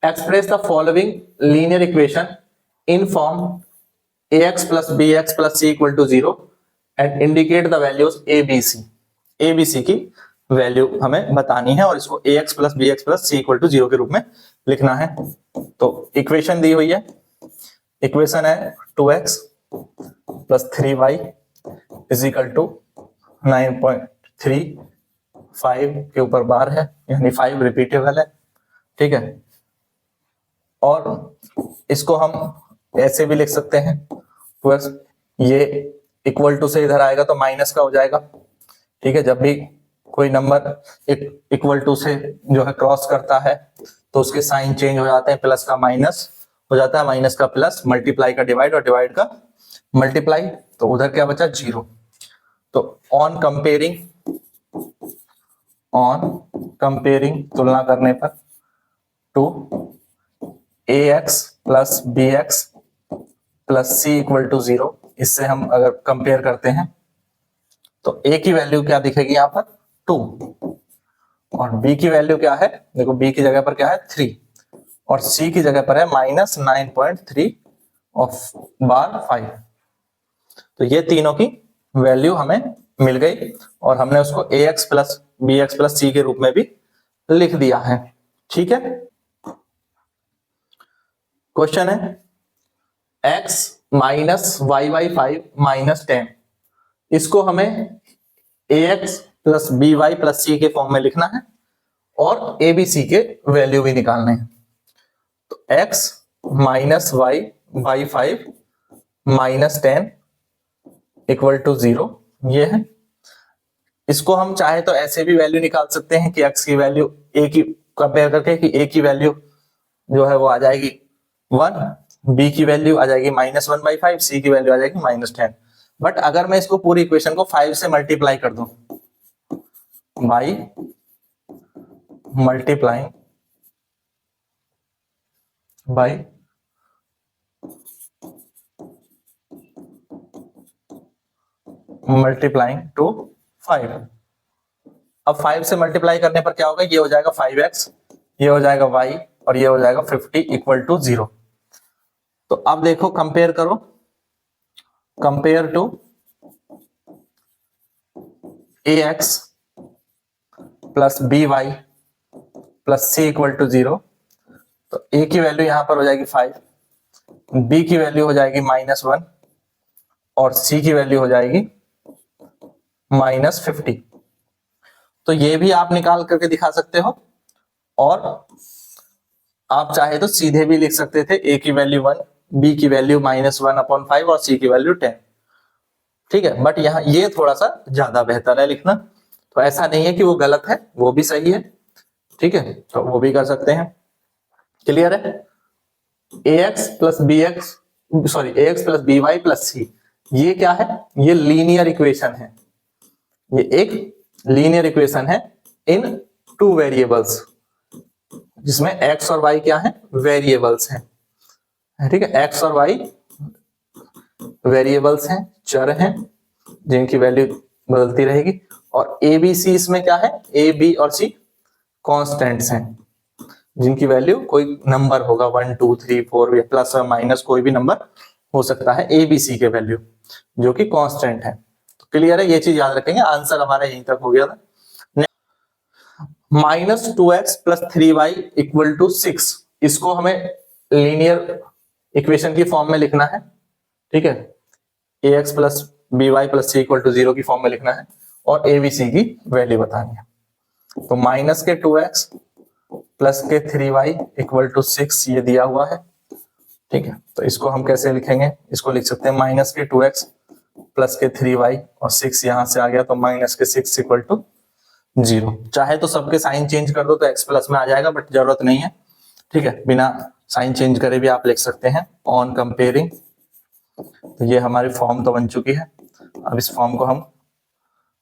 Express the following linear equation in form ax plus bx plus c equal to 0 and indicate the values a b c। a b c की value हमें बतानी है और इसको ax plus bx plus c equal to 0 के रूप में लिखना है। तो इक्वेशन दी हुई है, इक्वेशन है 2x plus 3y is equal to 9.35 के ऊपर बार है, यानी 5 रिपीटेबल है, ठीक है। और इसको हम ऐसे भी लिख सकते हैं, ये इक्वल टू से इधर आएगा तो माइनस का हो जाएगा, ठीक है। जब भी कोई नंबर इक्वल टू से जो है क्रॉस करता है तो उसके साइन चेंज हो जाते हैं, प्लस का माइनस हो जाता है, माइनस का प्लस, मल्टीप्लाई का डिवाइड और डिवाइड का मल्टीप्लाई, तो उधर क्या बचा 0। तो ऑन कंपेयरिंग तुलना करने पर to ax plus bx plus c equal to 0, इससे हम अगर कंपेयर करते हैं तो a की वैल्यू क्या दिखेगी यहाँ पर 2 और b की वैल्यू क्या है, देखो b की जगह पर क्या है 3 और c की जगह पर है -9.3 ऑफ बार 5। तो ये तीनों की वैल्यू हमें मिल गई और हमने उसको ax plus bx plus c के रूप में भी लिख दिया है, ठीक है। क्वेश्चन है x minus Y by 5 minus 10, इसको हमें ax plus B Y plus c के फॉर्म में लिखना है और ए बी सी के वैल्यू भी निकालने हैं। तो x minus Y by 5 minus 10 equal to 0 ये है। इसको हम चाहे तो ऐसे भी वैल्यू निकाल सकते हैं कि x की वैल्यू a की कंपेयर करके कि a की वैल्यू जो है वो आ जाएगी 1, b की वैल्यू आ जाएगी -1/5, c की वैल्यू आ जाएगी -10। बट अगर मैं इसको पूरी इक्वेशन को 5 से मल्टीप्लाई कर दूं बाई मल्टीप्लाइंग टू 5, अब 5 से मल्टीप्लाई करने पर क्या होगा, ये हो जाएगा 5x, ये हो जाएगा y और ये हो जाएगा 50 इक्वल टू 0। तो अब देखो कंपेयर करो, compare to ax plus B Y plus C equal to 0। तो a की वैल्यू यहां पर हो जाएगी 5, b की वैल्यू हो जाएगी -1 और c की वैल्यू हो जाएगी -50। तो ये भी आप निकाल करके दिखा सकते हो और आप चाहे तो सीधे भी लिख सकते थे, a की वैल्यू 1, b की वैल्यू -1/5 और c की वैल्यू 10, ठीक है। बट यहाँ ये थोड़ा सा ज्यादा बेहतर है लिखना, तो ऐसा नहीं है कि वो गलत है, वो भी सही है, ठीक है। तो वो भी कर सकते हैं, क्लियर है। ax plus B Y plus c, ये क्या है, ये लीनियर इक्वेशन है, ये एक लीनियर इक्वेशन है इन टू वेरिएबल्स, जिसमें x और y क्या है, वेरिएबल्स हैं, ठीक है। x और y वेरिएबल्स हैं, चर हैं, जिनकी वैल्यू बदलती रहेगी। और ए बी सी इसमें क्या है, ए बी और सी कॉन्स्टेंट्स हैं, जिनकी वैल्यू कोई नंबर होगा 1 2 3 4 या प्लस और माइनस कोई भी नंबर हो सकता है ए बी सी के वैल्यू जो कि कांस्टेंट है। तो क्लियर है, ये चीज याद रखेंगे। आंसर हमारा यहीं तक हो गया था। -2x plus 3y equal to 6, इसको हमें लीनियर इक्वेशन की फॉर्म में लिखना है, ठीक है। ax plus B Y plus C equal to 0 की फॉर्म में लिखना है और ए बी सी की वैल्यू बतानी है। तो माइनस के 2x प्लस के 3y इक्वल टू 6 ये दिया हुआ है, ठीक है। तो इसको हम कैसे लिखेंगे, इसको लिख सकते हैं माइनस के 2x प्लस के 3y और 6 यहां से आ गया, तो माइनस के 6 इक्वल टू 0। चाहे तो सबके साइन चेंज कर दो तो x प्लस में आ जाएगा, बट जरूरत नहीं है, ठीक है। बिना साइन चेंज करे भी आप लिख सकते हैं ऑन कंपेयरिंग। तो ये हमारी फॉर्म तो बन चुकी है। अब इस फॉर्म को हम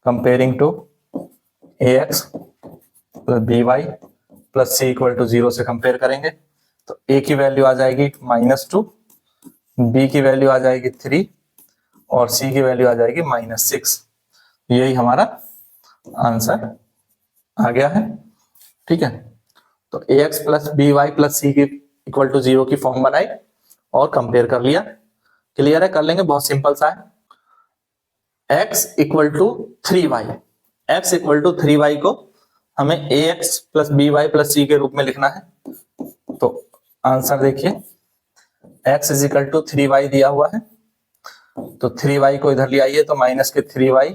comparing to ax plus B Y plus C equal to 0 से कंपेयर करेंगे। तो a की वैल्यू आ जाएगी -2, b की वैल्यू आ जाएगी 3 और c की वैल्यू आ जाएगी -6। यही हमारा आंसर आ गया है, ठीक है। तो ax plus B Y plus c की इक्वल टू 0 की फॉर्म बनाई और कंपेयर कर लिया। क्लियर है? कर लेंगे, बहुत सिंपल सा है। x equal to 3y, x equal to 3y को हमें ax plus B Y plus c के रूप में लिखना है। तो आंसर देखिए, x is equal to 3y दिया हुआ है, तो 3y को इधर ले आइए तो माइनस के 3y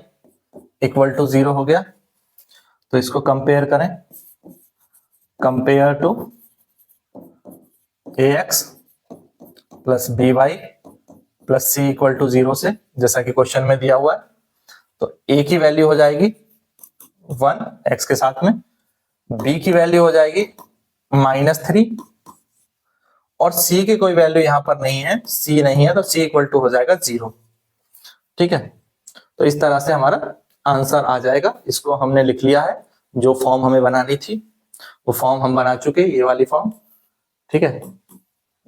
इक्वल टू 0 हो गया। तो इसको कंपेयर करें, compare to ax plus B Y plus C equal to 0 से, जैसा कि क्वेश्चन में दिया हुआ है। तो a की वैल्यू हो जाएगी 1 x के साथ में, b की वैल्यू हो जाएगी -3 और c की कोई वैल्यू यहां पर नहीं है, c नहीं है, तो c इक्वल टू हो जाएगा 0। ठीक है, तो इस तरह से हमारा आंसर आ जाएगा। इसको हमने लिख लिया है, जो फॉर्म हमें बनानी थी वो फॉर्म हम बना चुके, ये वाली फॉर्म। ठीक है,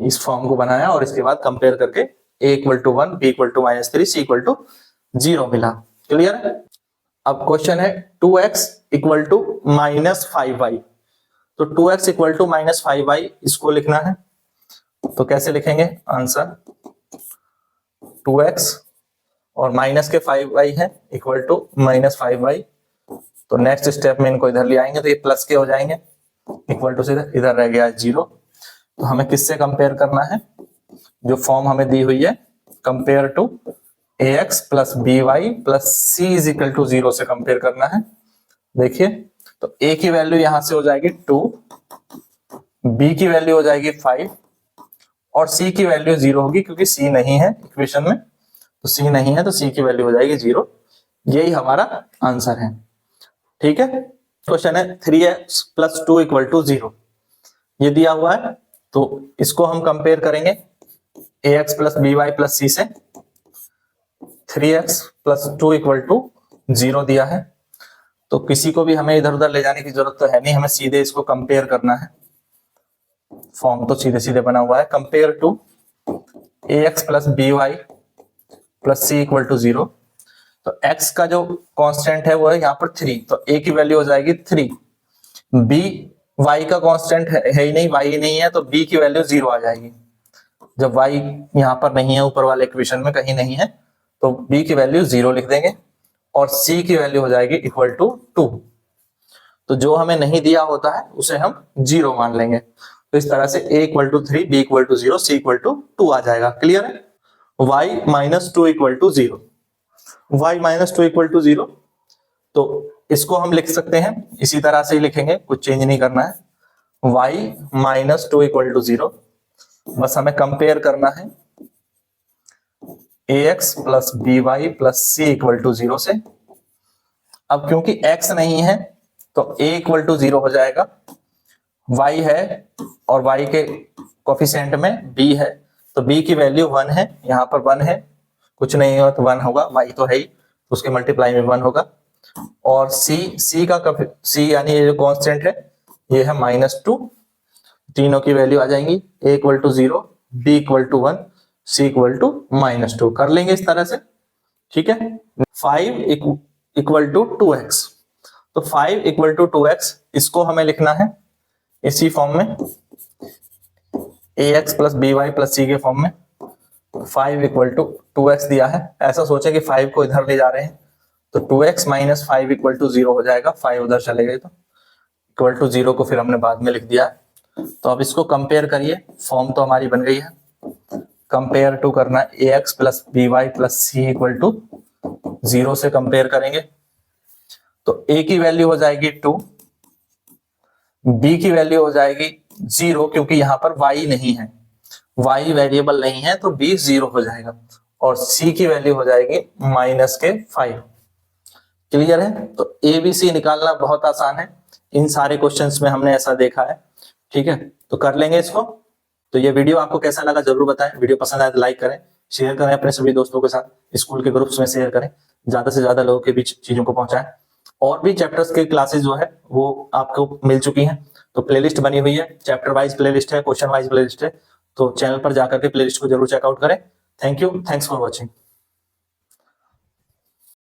इस फॉर्म को बनाया और इसके बाद कंपेयर करके a equal to 1, b equal to -3, c equal to 0 मिला। क्लियर है? अब क्वेश्चन है 2x इक्वल टू -5y। तो 2x इक्वल टू -5y इसको लिखना है, तो कैसे लिखेंगे आंसर? 2x और माइनस के 5y है इक्वल टू -5y। तो नेक्स्ट स्टेप में इनको इधर ले आएंगे तो ये प्लस के हो जाएंगे, इक्वल टू से इधर रह गया 0। तो हमें किससे कंपेयर करना है? जो फॉर्म हमें दी हुई है, compare to ax plus B Y plus C is equal to 0 से कंपेयर करना है। देखिए, तो a की वैल्यू यहां से हो जाएगी 2, b की वैल्यू हो जाएगी 5 और c की वैल्यू 0 होगी, क्योंकि c नहीं है इक्वेशन में। तो c नहीं है तो c की वैल्यू हो जाएगी 0। यही हमारा आंसर है। ठीक है, क्वेश्चन है 3x प्लस 2 इक्वल टू 0, ये दिया हुआ है। तो इसको हम कंपेयर करेंगे ax plus B Y plus c से। 3x प्लस 2 इक्वल टू 0 दिया है, तो किसी को भी हमें इधर उधर ले जाने की जरूरत तो है नहीं, हमें सीधे इसको कंपेयर करना है। फॉर्म तो सीधे सीधे बना हुआ है, compare to ax plus B Y plus C equal to 0। तो x का जो कांस्टेंट है वो है यहाँ पर 3, तो a की वैल्यू हो जाएगी 3। b y का कांस्टेंट है ही नहीं, y ही नहीं है, तो b की वैल्यू 0 आ जाएगी। जब y यहाँ पर नहीं है, ऊपर वाले इक्वेशन में कहीं नहीं है, तो b की वैल्यू 0 लिख देंगे और c की वैल्यू हो जाएगी इक्वल टू 2। तो जो हमें नहीं दिया होता है उसे हम 0 मान लेंगे। तो इस तरह से a equal to 3, b equal to 0, c equal to 2 आ जाएगा। क्लियर है? y minus 2 equal to 0, y minus 2 equal to 0, तो इसको हम लिख सकते हैं इसी तरह से ही लिखेंगे, कुछ चेंज नहीं करना है। y माइनस 2 इक्वल टू 0, बस हमें कंपेयर करना है ax plus B Y plus C equal to 0 से। अब क्योंकि x नहीं है तो a इक्वल टू 0 हो जाएगा, y है और y के कोफिशिएंट में b है, तो b की वैल्यू 1 है, यहाँ पर 1 है, कुछ नहीं हो तो 1 होगा, y तो है ही, तो उसके मल्टीप्लाई में 1 होगा। और c यानी ये जो कांस्टेंट है ये है -2, तीनों की वैल्यू आ जाएंगी, a equal to 0, b equal to 1, c equal to -2। कर लेंगे इस तरह से। ठीक है, 5 इक्वल टू 2x, तो 5 इक्वल टू 2x इसको हमें लिखना है इसी फॉर्म में, ax plus B Y plus c के फॉर्म में। 5 इक्वल टू 2x दिया है, ऐसा सोचे कि 5 को इधर ले जा रहे हैं, तो 2x माइनस 5 इक्वल टू 0 हो जाएगा, 5 उधर चले गए तो इक्वल टू 0 को फिर हमने बाद में लिख दिया। तो अब इसको कंपेयर करिए, फॉर्म तो हमारी बन गई है। कंपेयर टू करना है ax plus B Y plus C equal to 0 से कंपेयर करेंगे, तो a की वैल्यू हो जाएगी 2, b की वैल्यू हो जाएगी 0, क्योंकि यहाँ पर y नहीं है, y वेरिएबल नहीं है, तो b 0 हो जाएगा, और c की वैल्यू हो जाएगी -5। क्लियर है? तो a b c निकालना बहुत आसान है, इन सारे क्वेश्चंस में हमने ऐसा देखा है। ठीक है, तो कर लेंगे इसको। तो ये वीडियो आपको कैसा लगा जरूर बताएं, वीडियो पसंद आए तो लाइक करें, शेयर करें अपने सभी दोस्तों के साथ, स्कूल के ग्रुप्स में शेयर करें, ज्यादा से ज्यादा लोगों के बीच चीजों को पहुंचाएं। और भी चैप्टर्स के क्लासेस जो है वो आपको मिल चुकी हैं, तो प्लेलिस्ट बनी हुई है, चैप्टर वाइज प्लेलिस्ट है, क्वेश्चन वाइज प्लेलिस्ट है, तो चैनल पर जाकर के प्लेलिस्ट को जरूर चेकआउट करें। Thank you, thanks for watching.